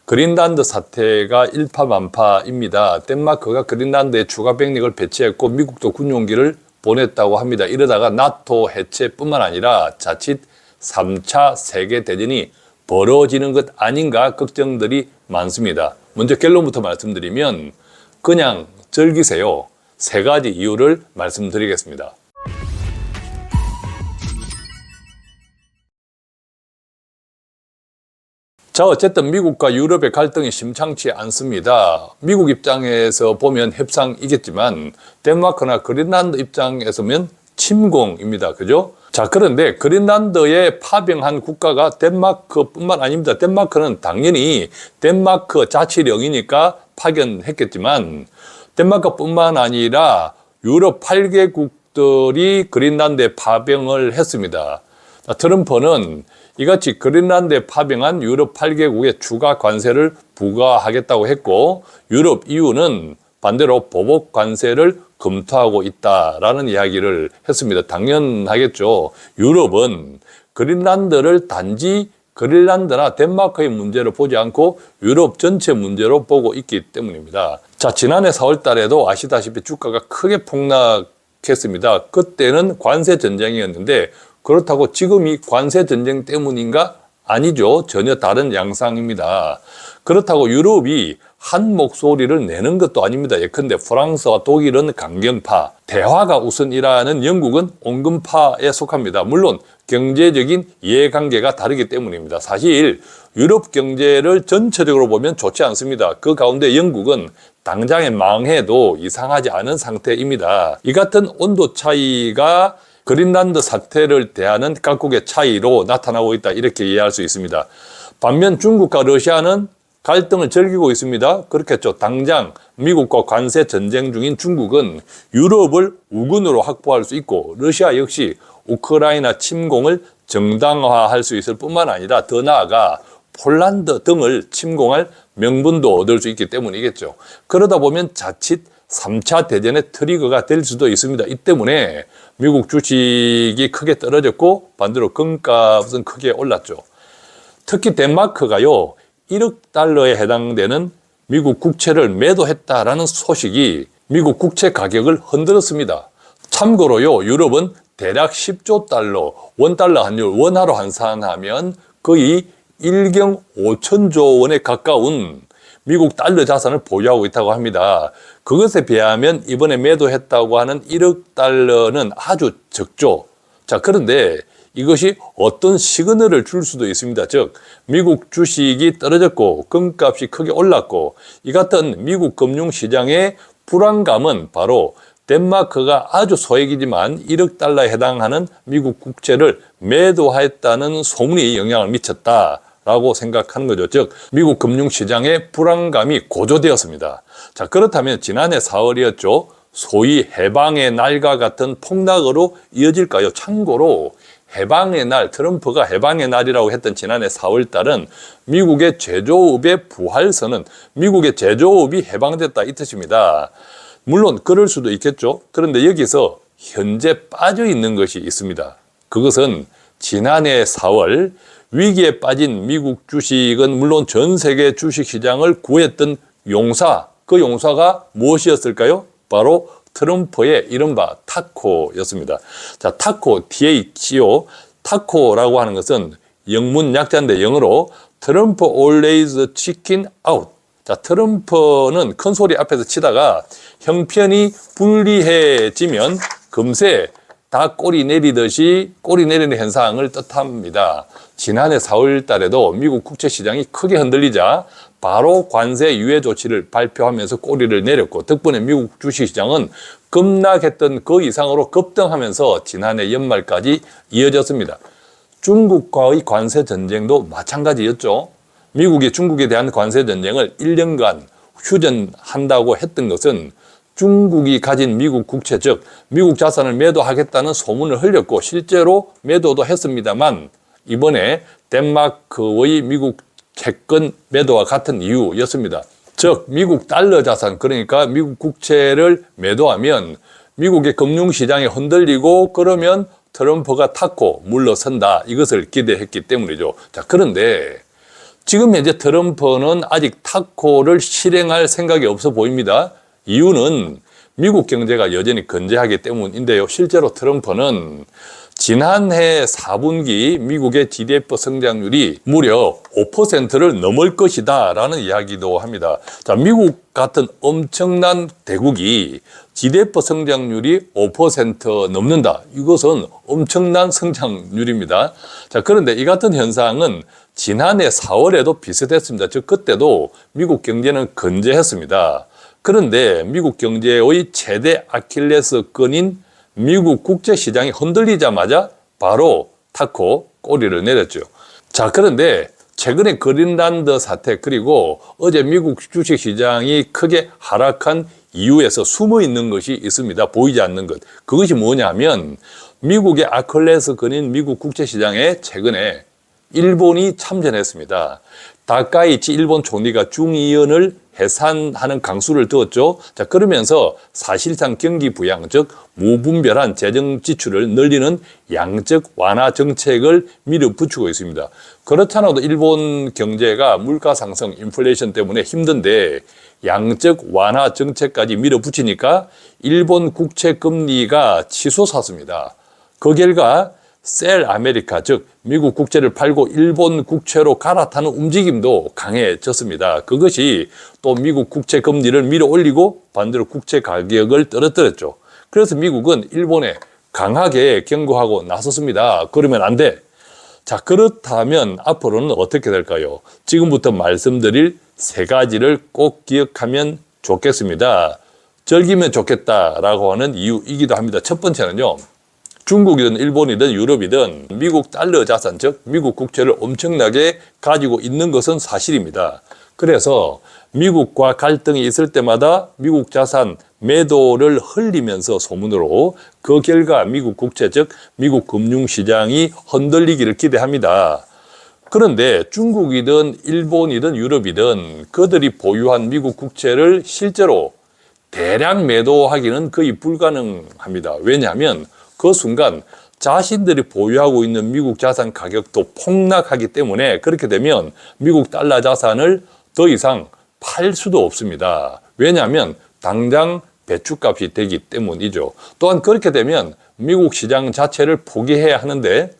그린란드 사태가 일파만파입니다. 덴마크가 그린란드에 추가 병력을 배치했고 미국도 군용기를 보냈다고 합니다. 이러다가 나토 해체뿐만 아니라 자칫 3차 세계대전이 벌어지는 것 아닌가 걱정들이 많습니다. 먼저 결론부터 말씀드리면 그냥 즐기세요. 세 가지 이유를 말씀드리겠습니다. 자, 어쨌든 미국과 유럽의 갈등이 심상치 않습니다. 미국 입장에서 보면 협상이겠지만 덴마크나 그린란드 입장에서면 침공입니다. 그죠? 자, 그런데 그린란드에 파병한 국가가 덴마크뿐만 아닙니다. 덴마크는 당연히 덴마크 자치령이니까 파견했겠지만 덴마크뿐만 아니라 유럽 8개국들이 그린란드에 파병을 했습니다. 자, 트럼프는 이같이 그린란드에 파병한 유럽 8개국에 추가 관세를 부과하겠다고 했고 유럽 EU는 반대로 보복 관세를 검토하고 있다라는 이야기를 했습니다. 당연하겠죠. 유럽은 그린란드를 단지 그린란드나 덴마크의 문제로 보지 않고 유럽 전체 문제로 보고 있기 때문입니다. 자, 지난해 4월 달에도 아시다시피 주가가 크게 폭락했습니다. 그때는 관세 전쟁이었는데 그렇다고 지금이 관세 전쟁 때문인가? 아니죠. 전혀 다른 양상입니다. 그렇다고 유럽이 한 목소리를 내는 것도 아닙니다. 예컨대 프랑스와 독일은 강경파, 대화가 우선이라는 영국은 온건파에 속합니다. 물론 경제적인 이해관계가 다르기 때문입니다. 사실 유럽 경제를 전체적으로 보면 좋지 않습니다. 그 가운데 영국은 당장에 망해도 이상하지 않은 상태입니다. 이 같은 온도 차이가 그린란드 사태를 대하는 각국의 차이로 나타나고 있다, 이렇게 이해할 수 있습니다. 반면 중국과 러시아는 갈등을 즐기고 있습니다. 그렇겠죠. 당장 미국과 관세 전쟁 중인 중국은 유럽을 우군으로 확보할 수 있고 러시아 역시 우크라이나 침공을 정당화할 수 있을 뿐만 아니라 더 나아가 폴란드 등을 침공할 명분도 얻을 수 있기 때문이겠죠. 그러다 보면 자칫 3차 대전의 트리거가 될 수도 있습니다. 이 때문에 미국 주식이 크게 떨어졌고 반대로 금값은 크게 올랐죠. 특히 덴마크가요, 1억 달러에 해당되는 미국 국채를 매도했다라는 소식이 미국 국채 가격을 흔들었습니다. 참고로요, 유럽은 대략 10조 달러, 원달러 환율, 원화로 환산하면 거의 1경 5천조 원에 가까운 미국 달러 자산을 보유하고 있다고 합니다. 그것에 비하면 이번에 매도했다고 하는 1억 달러는 아주 적죠. 자, 그런데 이것이 어떤 시그널을 줄 수도 있습니다. 즉, 미국 주식이 떨어졌고 금값이 크게 올랐고 이 같은 미국 금융시장의 불안감은 바로 덴마크가 아주 소액이지만 1억 달러에 해당하는 미국 국채를 매도했다는 소문이 영향을 미쳤다라고 생각하는 거죠. 즉, 미국 금융시장의 불안감이 고조되었습니다. 자, 그렇다면 지난해 4월이었죠. 소위 해방의 날과 같은 폭락으로 이어질까요? 참고로 해방의 날, 트럼프가 해방의 날이라고 했던 지난해 4월 달은 미국의 제조업의 부활선은 미국의 제조업이 해방됐다, 이 뜻입니다. 물론 그럴 수도 있겠죠. 그런데 여기서 현재 빠져 있는 것이 있습니다. 그것은 지난해 4월 위기에 빠진 미국 주식은 물론 전 세계 주식시장을 구했던 용사, 그 용사가 무엇이었을까요? 바로 트럼프의 이른바 타코였습니다. 자, 타코, THO, 타코라고 하는 것은 영문 약자인데 영어로 트럼프 always chicken out. 자, 트럼프는 큰 소리 앞에서 치다가 형편이 불리해지면 금세 다 꼬리 내리듯이 꼬리 내리는 현상을 뜻합니다. 지난해 4월 달에도 미국 국채 시장이 크게 흔들리자 바로 관세 유예 조치를 발표하면서 꼬리를 내렸고 덕분에 미국 주식시장은 급락했던 그 이상으로 급등하면서 지난해 연말까지 이어졌습니다. 중국과의 관세 전쟁도 마찬가지였죠. 미국이 중국에 대한 관세 전쟁을 1년간 휴전한다고 했던 것은 중국이 가진 미국 국채, 즉 미국 자산을 매도하겠다는 소문을 흘렸고 실제로 매도도 했습니다만 이번에 덴마크의 미국 채권 매도와 같은 이유였습니다. 즉 미국 달러 자산, 그러니까 미국 국채를 매도하면 미국의 금융시장이 흔들리고 그러면 트럼프가 탔고 물러선다, 이것을 기대했기 때문이죠. 자, 그런데 지금 현재 트럼프는 아직 타코를 실행할 생각이 없어 보입니다. 이유는 미국 경제가 여전히 건재하기 때문인데요. 실제로 트럼프는 지난해 4분기 미국의 GDP 성장률이 무려 5%를 넘을 것이다 라는 이야기도 합니다. 자, 미국 같은 엄청난 대국이 GDP 성장률이 5% 넘는다. 이것은 엄청난 성장률입니다. 자, 그런데 이 같은 현상은 지난해 4월에도 비슷했습니다. 즉 그때도 미국 경제는 건재했습니다. 그런데 미국 경제의 최대 아킬레스건인 미국 국제시장이 흔들리자마자 바로 타코 꼬리를 내렸죠. 자, 그런데 최근에 그린란드 사태 그리고 어제 미국 주식시장이 크게 하락한 이유에서 숨어 있는 것이 있습니다. 보이지 않는 것. 그것이 뭐냐면 미국의 아킬레스건인 미국 국제시장에 최근에 일본이 참전했습니다. 다카이치 일본 총리가 중의원을 해산하는 강수를 두었죠. 자, 그러면서 사실상 경기 부양, 즉 무분별한 재정 지출을 늘리는 양적 완화 정책을 밀어붙이고 있습니다. 그렇잖아도 일본 경제가 물가 상승, 인플레이션 때문에 힘든데 양적 완화 정책까지 밀어붙이니까 일본 국채 금리가 치솟았습니다. 그 결과 셀 아메리카, 즉 미국 국채를 팔고 일본 국채로 갈아타는 움직임도 강해졌습니다. 그것이 또 미국 국채 금리를 밀어 올리고 반대로 국채 가격을 떨어뜨렸죠. 그래서 미국은 일본에 강하게 경고하고 나섰습니다. 그러면 안 돼. 자, 그렇다면 앞으로는 어떻게 될까요? 지금부터 말씀드릴 세 가지를 꼭 기억하면 좋겠습니다. 즐기면 좋겠다라고 하는 이유이기도 합니다. 첫 번째는요. 중국이든 일본이든 유럽이든 미국 달러 자산, 즉 미국 국채를 엄청나게 가지고 있는 것은 사실입니다. 그래서 미국과 갈등이 있을 때마다 미국 자산 매도를 흘리면서 소문으로 그 결과 미국 국채, 즉 미국 금융시장이 흔들리기를 기대합니다. 그런데 중국이든 일본이든 유럽이든 그들이 보유한 미국 국채를 실제로 대량 매도하기는 거의 불가능합니다. 왜냐하면 그 순간 자신들이 보유하고 있는 미국 자산 가격도 폭락하기 때문에 그렇게 되면 미국 달러 자산을 더 이상 팔 수도 없습니다. 왜냐하면 당장 배출값이 되기 때문이죠. 또한 그렇게 되면 미국 시장 자체를 포기해야 하는데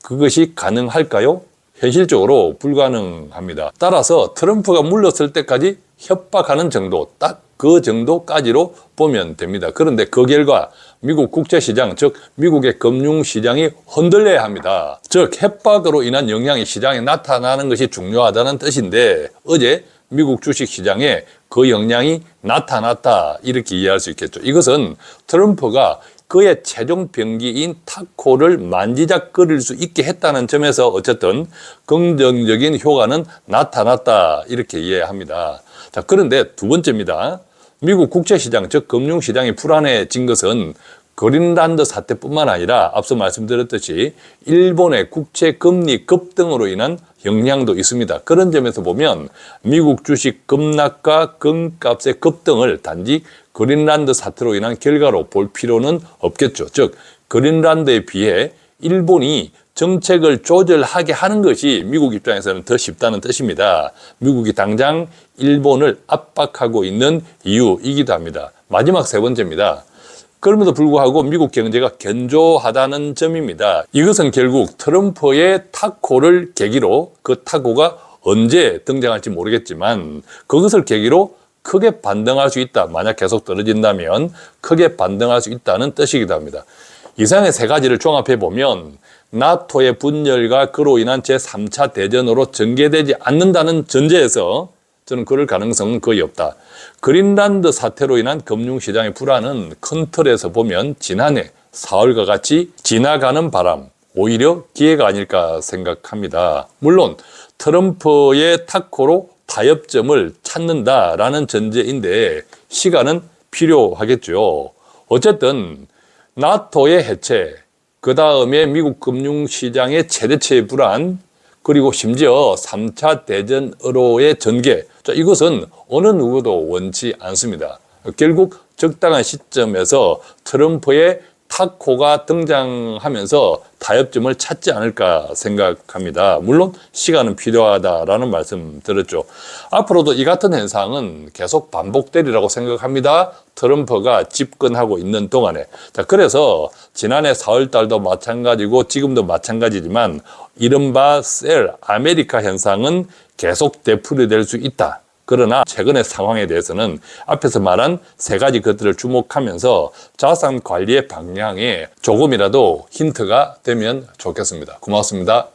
그것이 가능할까요? 현실적으로 불가능합니다. 따라서 트럼프가 물렀을 때까지 협박하는 정도, 딱 그 정도까지로 보면 됩니다. 그런데 그 결과 미국 국제시장, 즉 미국의 금융시장이 흔들려야 합니다. 즉 협박으로 인한 영향이 시장에 나타나는 것이 중요하다는 뜻인데 어제 미국 주식시장에 그 영향이 나타났다 이렇게 이해할 수 있겠죠. 이것은 트럼프가 그의 최종 병기인 타코를 만지작거릴 수 있게 했다는 점에서 어쨌든 긍정적인 효과는 나타났다 이렇게 이해합니다. 자, 그런데 두 번째입니다. 미국 국제시장, 즉 금융시장이 불안해진 것은 그린란드 사태뿐만 아니라 앞서 말씀드렸듯이 일본의 국채 금리 급등으로 인한 영향도 있습니다. 그런 점에서 보면 미국 주식 급락과 금값의 급등을 단지 그린란드 사태로 인한 결과로 볼 필요는 없겠죠. 즉 그린란드에 비해 일본이 정책을 조절하게 하는 것이 미국 입장에서는 더 쉽다는 뜻입니다. 미국이 당장 일본을 압박하고 있는 이유이기도 합니다. 마지막 세 번째입니다. 그럼에도 불구하고 미국 경제가 견조하다는 점입니다. 이것은 결국 트럼프의 타코를 계기로 그 타코가 언제 등장할지 모르겠지만 그것을 계기로 크게 반등할 수 있다. 만약 계속 떨어진다면 크게 반등할 수 있다는 뜻이기도 합니다. 이상의 세 가지를 종합해 보면 나토의 분열과 그로 인한 제3차 대전으로 전개되지 않는다는 전제에서 저는 그럴 가능성은 거의 없다. 그린란드 사태로 인한 금융시장의 불안은 큰 틀에서 보면 지난해 4월과 같이 지나가는 바람, 오히려 기회가 아닐까 생각합니다. 물론 트럼프의 타코로 타협점을 찾는다라는 전제인데 시간은 필요하겠죠. 어쨌든 나토의 해체, 그 다음에 미국 금융시장의 최대치의 불안, 그리고 심지어 3차 대전으로의 전개, 이것은 어느 누구도 원치 않습니다. 결국 적당한 시점에서 트럼프의 타코가 등장하면서 타협점을 찾지 않을까 생각합니다. 물론 시간은 필요하다라는 말씀 드렸죠. 앞으로도 이 같은 현상은 계속 반복되리라고 생각합니다. 트럼프가 집권하고 있는 동안에. 자, 그래서 지난해 4월 달도 마찬가지고 지금도 마찬가지지만 이른바 셀 아메리카 현상은 계속 되풀이될 수 있다. 그러나 최근의 상황에 대해서는 앞에서 말한 세 가지 것들을 주목하면서 자산 관리의 방향에 조금이라도 힌트가 되면 좋겠습니다. 고맙습니다.